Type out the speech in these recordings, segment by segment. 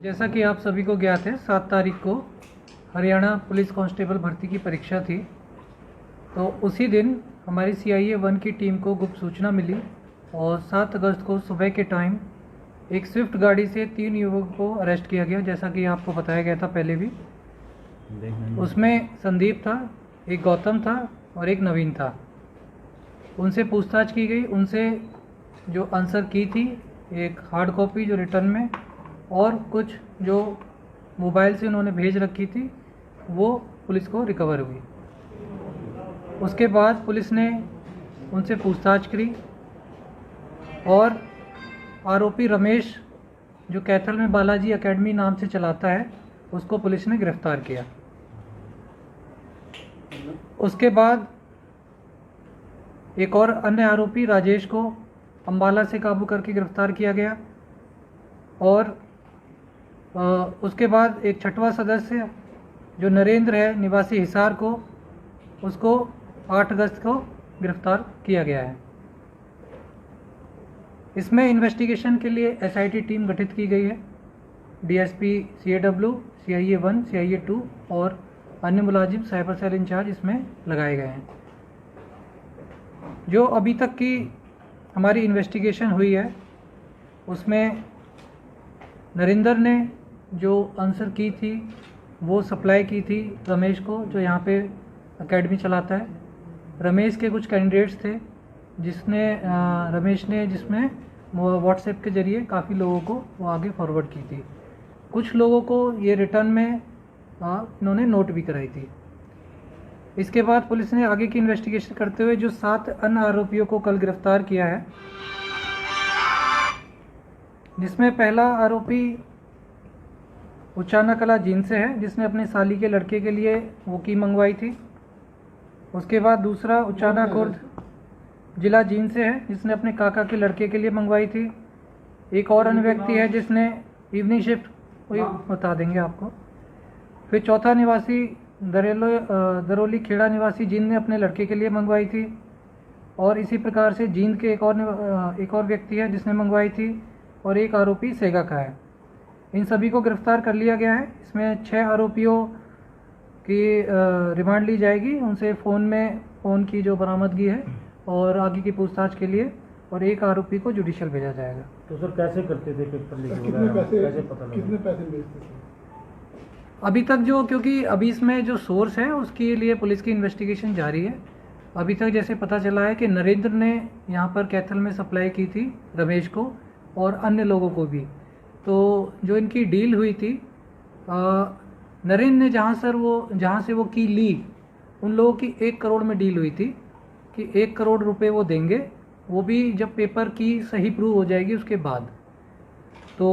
जैसा कि आप सभी को ज्ञात है, 7 तारीख को हरियाणा पुलिस कांस्टेबल भर्ती की परीक्षा थी। तो उसी दिन हमारी CIA 1 की टीम को गुप्त सूचना मिली और 7 अगस्त को सुबह के टाइम एक स्विफ्ट गाड़ी से 3 युवकों को अरेस्ट किया गया, जैसा कि आपको बताया गया था पहले भी। उसमें संदीप था, एक गौतम था और एक नवीन था। उनसे पूछताछ की गई। उनसे जो आंसर की थी, एक हार्ड कॉपी जो रिटर्न में और कुछ जो मोबाइल से उन्होंने भेज रखी थी, वो पुलिस को रिकवर हुई। उसके बाद पुलिस ने उनसे पूछताछ करी और आरोपी रमेश, जो कैथल में बालाजी एकेडमी नाम से चलाता है, उसको पुलिस ने गिरफ्तार किया। उसके बाद एक और अन्य आरोपी राजेश को अम्बाला से काबू करके गिरफ्तार किया गया और उसके बाद एक छठवां सदस्य जो नरेंद्र है, निवासी हिसार को, उसको 8 अगस्त को गिरफ्तार किया गया है। इसमें इन्वेस्टिगेशन के लिए SIT टीम गठित की गई है। DSP CAW, CIA 1, CIA 2 और अन्य मुलाजिम साइबर सेल इंचार्ज इसमें लगाए गए हैं। जो अभी तक की हमारी इन्वेस्टिगेशन हुई है, उसमें नरेंद्र ने जो आंसर की थी वो सप्लाई की थी रमेश को, जो यहाँ पे एकेडमी चलाता है। रमेश के कुछ कैंडिडेट्स थे रमेश ने जिसमें व्हाट्सएप के ज़रिए काफ़ी लोगों को वो आगे फॉरवर्ड की थी। कुछ लोगों को ये रिटर्न में इन्होंने नोट भी कराई थी। इसके बाद पुलिस ने आगे की इन्वेस्टिगेशन करते हुए जो 7 अन्य आरोपियों को कल गिरफ्तार किया है, जिसमें पहला आरोपी उचाना कला जींद से है, जिसने अपने साली के लड़के के लिए वो की मंगवाई थी। उसके बाद दूसरा उचाना खुर्द जिला जींद से है, जिसने अपने काका के लड़के के लिए मंगवाई थी। एक और अन्य व्यक्ति है जिसने इवनिंग शिफ्ट, वही बता देंगे आपको। फिर चौथा निवासी दरोली खेड़ा निवासी जींद ने अपने लड़के के लिए मंगवाई थी। और इसी प्रकार से जींद के एक और व्यक्ति है जिसने मंगवाई थी और एक आरोपी सेगा का है। इन सभी को गिरफ्तार कर लिया गया है। इसमें 6 आरोपियों की रिमांड ली जाएगी, उनसे फ़ोन की जो बरामदगी है और आगे की पूछताछ के लिए, और एक आरोपी को जुडिशियल भेजा जाएगा। तो सर कैसे करते थे पेपर लीक? कितने पैसे भेजते थे अभी तक क्योंकि अभी इसमें जो सोर्स है उसके लिए पुलिस की इन्वेस्टिगेशन जारी है। अभी तक जैसे पता चला है कि नरेंद्र ने यहाँ पर कैथल में सप्लाई की थी रमेश को और अन्य लोगों को भी। तो जो इनकी डील हुई थी, नरेंद्र ने जहाँ से वो की ली, उन लोगों की 1 करोड़ में डील हुई थी कि 1 करोड़ रुपए वो देंगे, वो भी जब पेपर की सही प्रूव हो जाएगी उसके बाद। तो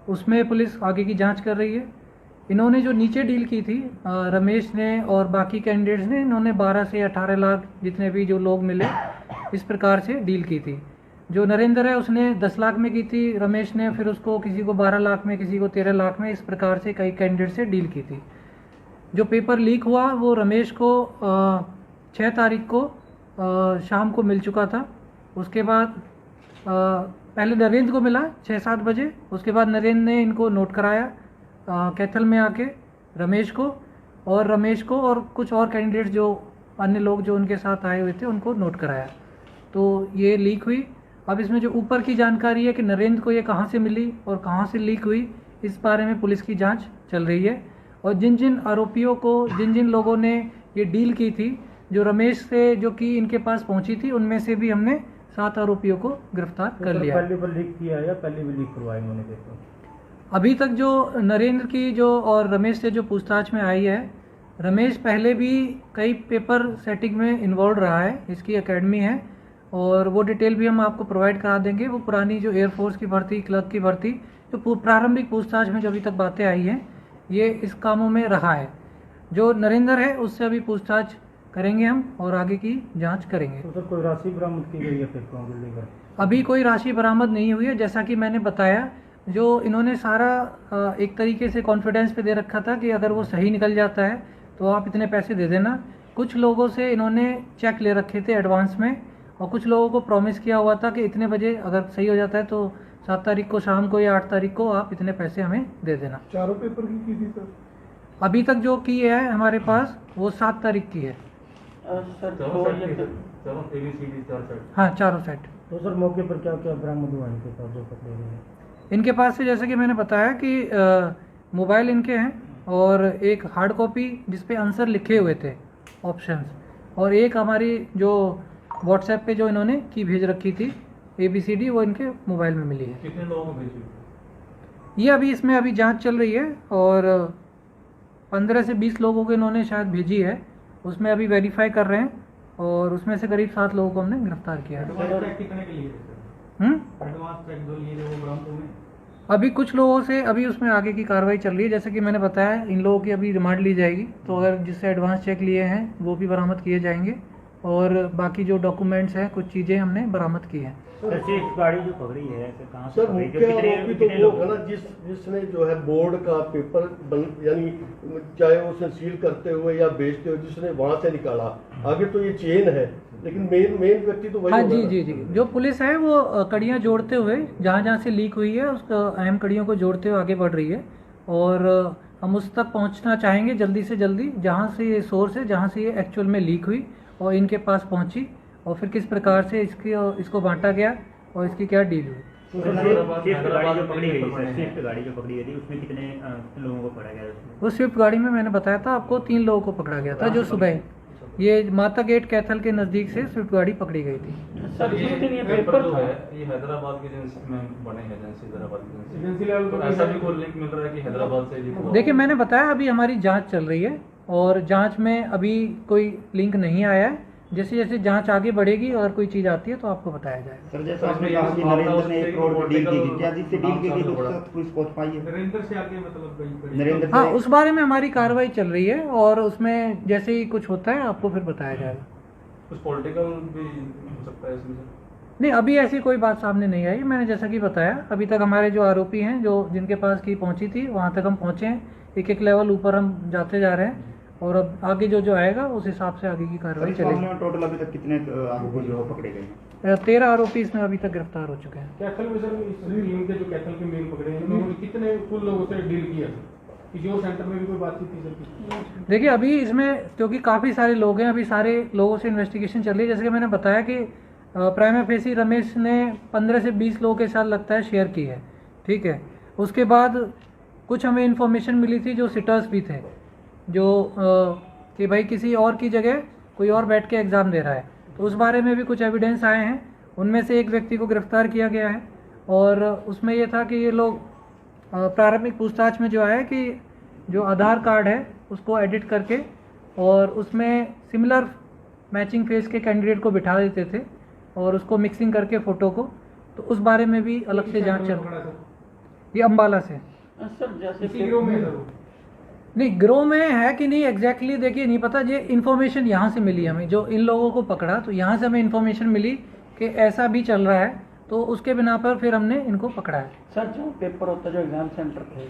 उसमें पुलिस आगे की जांच कर रही है। इन्होंने जो नीचे डील की थी रमेश ने और बाकी कैंडिडेट्स ने, इन्होंने 12 से 18 लाख जितने भी जो लोग मिले, इस प्रकार से डील की थी। जो नरेंद्र है उसने 10 लाख में की थी, रमेश ने फिर उसको किसी को 12 लाख में, किसी को 13 लाख में, इस प्रकार से कई कैंडिडेट से डील की थी। जो पेपर लीक हुआ वो रमेश को 6 तारीख को शाम को मिल चुका था। उसके बाद पहले नरेंद्र को मिला 6-7 बजे। उसके बाद नरेंद्र ने इनको नोट कराया कैथल में आके रमेश को और कुछ और कैंडिडेट्स जो अन्य लोग जो उनके साथ आए हुए थे उनको नोट कराया। तो ये लीक हुई। अब इसमें जो ऊपर की जानकारी है कि नरेंद्र को ये कहाँ से मिली और कहाँ से लीक हुई, इस बारे में पुलिस की जांच चल रही है। और जिन आरोपियों को, जिन लोगों ने ये डील की थी, जो रमेश से जो कि इनके पास पहुंची थी, उनमें से भी हमने 7 आरोपियों को गिरफ्तार कर लिया। पहले भी लीक किया या पहले भी लीक करवाया उन्होंने पेपर? अभी तक जो नरेंद्र की और रमेश से जो पूछताछ में आई है, रमेश पहले भी कई पेपर सेटिंग में इन्वॉल्व रहा है, इसकी एकेडमी है और वो डिटेल भी हम आपको प्रोवाइड करा देंगे। वो पुरानी जो एयरफोर्स की भर्ती, क्लर्क की भर्ती, जो प्रारंभिक पूछताछ में जो अभी तक बातें आई हैं, ये इस कामों में रहा है। जो नरेंद्र है उससे अभी पूछताछ करेंगे हम और आगे की जांच करेंगे। तो सर कोई राशि बरामद की गई है पेपरों को लेकर? अभी कोई राशि बरामद नहीं हुई है। जैसा कि मैंने बताया, जो इन्होंने सारा एक तरीके से कॉन्फिडेंस पे दे रखा था कि अगर वो सही निकल जाता है तो आप इतने पैसे दे देना। कुछ लोगों से इन्होंने चेक ले रखे थे एडवांस में और कुछ लोगों को प्रॉमिस किया हुआ था कि इतने बजे अगर सही हो जाता है तो 7 तारीख को शाम को या 8 तारीख को आप इतने पैसे हमें दे देना। चारों पेपर की थी सर? अभी तक जो की है हमारे पास वो 7 तारीख की है। हाँ, चारों सेट। तो सर मौके पर क्या क्या बरामद हुआ इनके पास जो पकड़े गए हैं? इनके पास से जैसे कि मैंने बताया कि मोबाइल इनके हैं और एक हार्ड कॉपी जिस पे आंसर लिखे हुए थे ऑप्शंस, और एक हमारी जो व्हाट्सएप पे जो इन्होंने की भेज रखी थी ABCD, वो इनके मोबाइल में मिली है। कितने लोगों को भेजी? ये अभी इसमें अभी जांच चल रही है और 15 से 20 लोगों को इन्होंने शायद भेजी है, उसमें अभी वेरीफाई कर रहे हैं और उसमें से करीब 7 लोगों को हमने गिरफ्तार किया है। अभी कुछ लोगों से अभी उसमें आगे की कार्रवाई चल रही है, जैसे कि मैंने बताया इन लोगों की अभी रिमांड ली जाएगी, तो अगर जिससे एडवांस चेक लिए हैं वो भी बरामद किए जाएंगे और बाकी जो डॉक्यूमेंट्स हैं कुछ चीज़ें हमने बरामद की हैं। ऐसे एक गाड़ी जो पकड़ी है ऐसे कहाँ से सर पकड़ी? मुख्य कितने- आरोपी तो कितने वो लोग? है ना जिसने जो है बोर्ड का पेपर यानी चाहे उसे सील करते हुए या बेचते हुए जिसने वहां से निकाला, आगे तो ये चेन है लेकिन मेन व्यक्ति तो वही हाँ होगा जी ना? जी जी, जो पुलिस है वो कड़ियाँ जोड़ते हुए जहाँ जहाँ से लीक हुई है उस अहम कड़ियों को जोड़ते हुए आगे बढ़ रही है और हम उस तक पहुँचना चाहेंगे जल्दी से जल्दी जहाँ से ये सोर्स है, जहाँ से ये एक्चुअल में लीक हुई और इनके पास पहुँची और फिर किस प्रकार से इसको बांटा गया और इसकी क्या डील हुई। स्विफ्ट गाड़ी जो पकड़ी गई सर, स्विफ्ट गाड़ी जो पकड़ी गई थी उसमें कितने लोगों को पकड़ा गया? वो स्विफ्ट गाड़ी में मैंने बताया था आपको 3 लोगों को पकड़ा गया था, जो सुबह ये माता गेट कैथल के नज़दीक से स्विफ्ट गाड़ी पकड़ी गई थी। सर ये पेपर जो है ये हैदराबाद की एजेंसी में बने हैं, हैदराबाद की एजेंसी लेवल पर ऐसा भी कोई लिंक मिल रहा है कि हैदराबाद से लीक हुआ? देखिए मैंने बताया अभी हमारी जांच चल रही है और जांच में अभी कोई लिंक नहीं आया है, जैसे जैसे जांच आगे बढ़ेगी और कोई चीज़ आती है तो आपको बताया जाएगा। सर जैसा आपने कहा कि नरेंद्र ने 1 करोड़ की डील की थी, क्या जिससे डील की गई तो उसका पुलिस पहुंच पाई है? नरेंद्र से आगे मतलब नरेंद्र हाँ, से उस बारे में हमारी कार्रवाई चल रही है और उसमें जैसे ही कुछ होता है आपको फिर बताया जाएगा। कुछ पॉलिटिकल भी हो सकता है इसमें? नहीं, अभी ऐसी कोई बात सामने नहीं आई। मैंने जैसा कि बताया अभी तक हमारे जो आरोपी हैं जो जिनके पास की पहुंची थी वहां तक हम पहुंचे हैं, एक एक लेवल ऊपर हम जाते जा रहे हैं और अब आगे जो आएगा उस हिसाब से आगे की कार्रवाई चलेगी। टोटल अभी तक कितने आरोपी जो पकड़े गए हैं? 13 आरोपी इसमें अभी तक गिरफ्तार हो चुके हैं। कैथल में सर इस टीम के जो कैथल के मेन पकड़े हैं उन्होंने कितने कुल लोगों से डील किया सर? जियो सेंटर में भी कोई बातचीत थी सर? देखिए अभी इसमें क्योंकि काफ़ी सारे लोग हैं, अभी सारे लोगों से इन्वेस्टिगेशन चल रही है। जैसे कि मैंने बताया कि प्राइमा फेसी रमेश ने 15 से 20 लोगों के साथ लगता है शेयर की है, ठीक है। उसके बाद कुछ हमें इन्फॉर्मेशन मिली थी जो सिटर्स भी थे जो कि भाई किसी और की जगह कोई और बैठ के एग्ज़ाम दे रहा है, तो उस बारे में भी कुछ एविडेंस आए हैं। उनमें से एक व्यक्ति को गिरफ्तार किया गया है और उसमें ये था कि ये लोग प्रारंभिक पूछताछ में जो है कि जो आधार कार्ड है उसको एडिट करके और उसमें सिमिलर मैचिंग फेस के कैंडिडेट को बिठा देते थे और उसको मिक्सिंग करके फ़ोटो को, तो उस बारे में भी अलग से जांच चल रही है। ये अम्बाला से सर जैसे गिरोह में सर नहीं, गिरोह में है कि नहीं एग्जैक्टली देखिए नहीं पता। ये इन्फॉर्मेशन यहाँ से मिली हमें, जो इन लोगों को पकड़ा तो यहाँ से हमें इन्फॉर्मेशन मिली कि ऐसा भी चल रहा है, तो उसके बिना पर फिर हमने इनको पकड़ा है। सर जो पेपर होता है जो एग्जाम सेंटर थे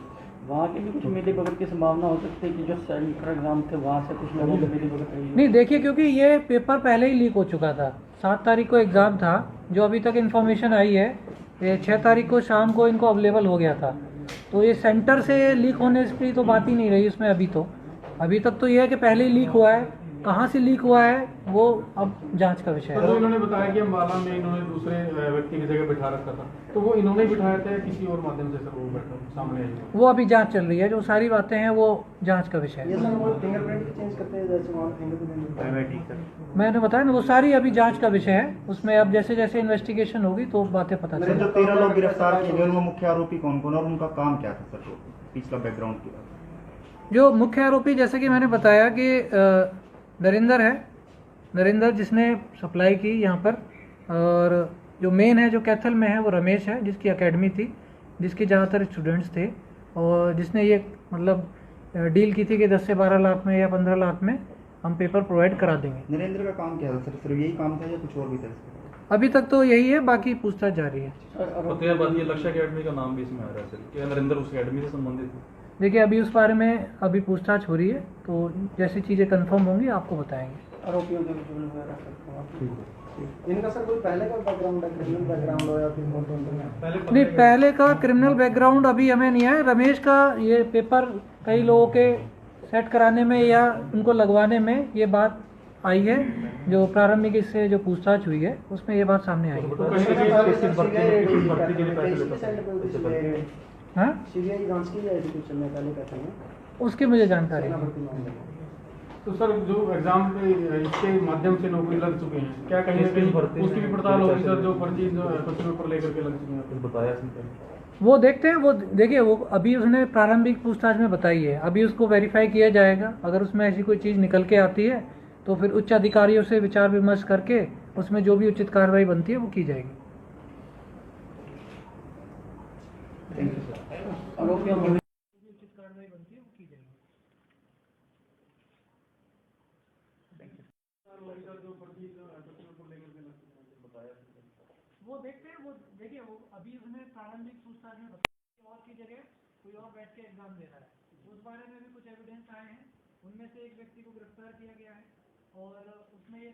वहाँ की भी कुछ मिली भगत की संभावना हो सकती है कि जो सेंटर एग्जाम थे वहाँ से कुछ लोगों की मिली भगत रही है? नहीं देखिए, क्योंकि ये पेपर पहले ही लीक हो चुका था। 7 तारीख को एग्ज़ाम था, जो अभी तक इन्फॉर्मेशन आई है ये 6 तारीख को शाम को इनको अवेलेबल हो गया था, तो ये सेंटर से लीक होने की तो बात ही नहीं रही उसमें। अभी तक तो ये है कि पहले ही लीक हुआ है, कहाँ से लीक हुआ है वो अब जांच का विषय तो है। इन्होंने बताया कि अम्बाला में इन्होंने दूसरे व्यक्ति की जगह बिठा रखा था, तो वो इन्होंने बिठाया था या किसी और माध्यम से सर वो बैठा सामने आई? वो अभी जांच चल रही है, जो सारी बातें हैं वो जांच का विषय है। फिंगरप्रिंट चेंज करते हैं जैसे वहाँ फिंगरप्रिंट मैंने बताया ना वो सारी अभी जांच का विषय है, उसमें अब जैसे जैसे इन्वेस्टिगेशन होगी तो बातें पता सर चलेगी। जो 13 लोग गिरफ्तार किए गए उनमें मुख्य आरोपी कौन कौन और उनका काम क्या था सर? पिछला बैकग्राउंड क्या? जो मुख्य आरोपी जैसे कि मैंने बताया कि नरेंद्र है, नरेंद्र जिसने सप्लाई की यहाँ पर, और जो मेन है जो कैथल में है वो रमेश है जिसकी एकेडमी थी, जिसके ज़्यादातर स्टूडेंट्स थे और जिसने ये मतलब डील की थी कि 10 से 12 लाख में या 15 लाख में हम पेपर प्रोवाइड करा देंगे। नरेंद्र का काम क्या था सर? सिर्फ यही काम था या कुछ और भी था? अभी तक तो यही है, बाकी पूछताछ जारी है। तो बात ये लक्ष्य अकेडमी का नाम भी इसमें आ रहा है सर, क्या नरेंद्र उस अकेडमी से संबंधित है? देखिए अभी उस बारे में अभी पूछताछ हो रही है, तो जैसी चीज़ें कंफर्म होंगी आपको बताएंगे। आरोपियों के वगैरह इनका सर कोई पहले का बैकग्राउंड है, क्रिमिनल बैकग्राउंड हो या फिर नहीं, पहले का क्रिमिनल बैकग्राउंड अभी हमें नहीं है। रमेश का ये पेपर कई लोगों के सेट कराने में या उनको लगवाने में ये बात आई है, जो प्रारंभिक इससे जो पूछताछ हुई है उसमें ये बात सामने आई है। हाँ, सीबीआई जांच की जाएगी कुछ समय पहले कहते हैं उसकी मुझे जानकारी नहीं। भर्ती मामले में। तो सर जो एग्जाम पे इसके माध्यम से नौकरी लग चुके हैं, क्या कहीं ना कहीं उसकी भी पड़ताल होगी सर, जो फर्जी क्वेश्चन पेपर लेकर के लग चुके हैं? बताया वो देखते हैं, वो देखिए, वो अभी उसने प्रारंभिक पूछताछ में बताई है, अभी उसको वेरीफाई किया जाएगा। अगर उसमें ऐसी कोई चीज़ निकल के आती है तो फिर उच्च अधिकारियों से विचार विमर्श करके उसमें जो भी उचित कार्रवाई बनती है वो की जाएगी। आरोपियों को उचित कार्रवाई बनती है वो की जाएगी। वो देखते हैं, वो देखिए, वो अभी उसने प्रारंभिक पूछताछ में बताया और की जगह कोई और बैठ के एग्जाम दे रहा है। उस बारे में भी कुछ एविडेंस आए हैं, उनमें से एक व्यक्ति को गिरफ्तार किया गया है और उसमें ये